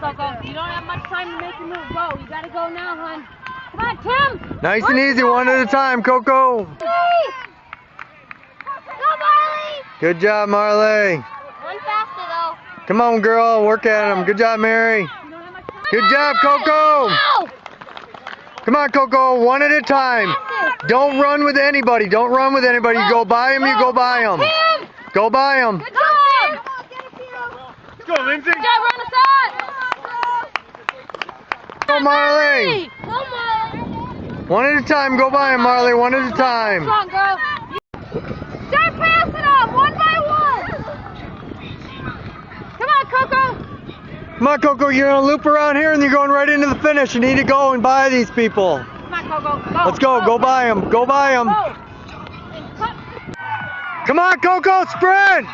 Coco. You don't have much time to make a move. Go. You gotta go now, hon. Come on, Tim. Nice and easy, one at a time, Coco. Go, Marley! Good job, Marley. Run faster, though. Come on, girl. Work at him. Good job, Mary. Good job, Coco. Go! Come on, Coco. One at a time. Don't run with anybody. Don't run with anybody. You go by him, you go by him. Tim! Go by him. Good job! Let's go, Lindsay. Good job, run aside. Go, Marley. Go, Marley! One at a time. Go by him, Marley. One at a time. Strong, girl. Start passing them, one by one! Come on, Coco. Come on, Coco. You're going to loop around here and you're going right into the finish. You need to go and buy these people. Come on, Coco. Go. Let's go. Go by him. Go by him. Go. Come on, Coco. Sprint.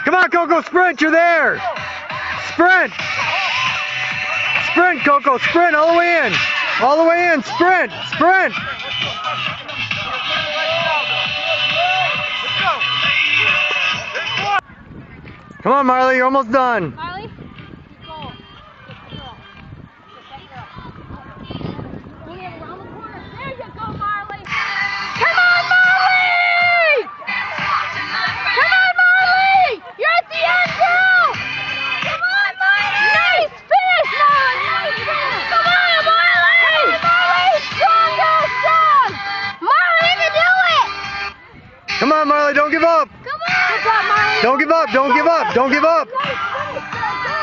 Come on, Coco. Sprint. You're there. Sprint. Sprint, Coco. Sprint all the way in. All the way in. Sprint. Sprint. Come on, Marley. You're almost done. Marley, keep going. Move around the corner. There you go, Marley. Come on, Marley! Come on, Marley! You're at the end, girl! Come on, Marley! Nice finish, Marley! Nice finish! Come on, Marley! Marley! Strong, girl, strong! Marley, you can do it! Come on, Marley. Don't give up. Come on! Good job, Marley! Don't give up. Don't give up. Don't give up.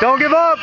Don't give up.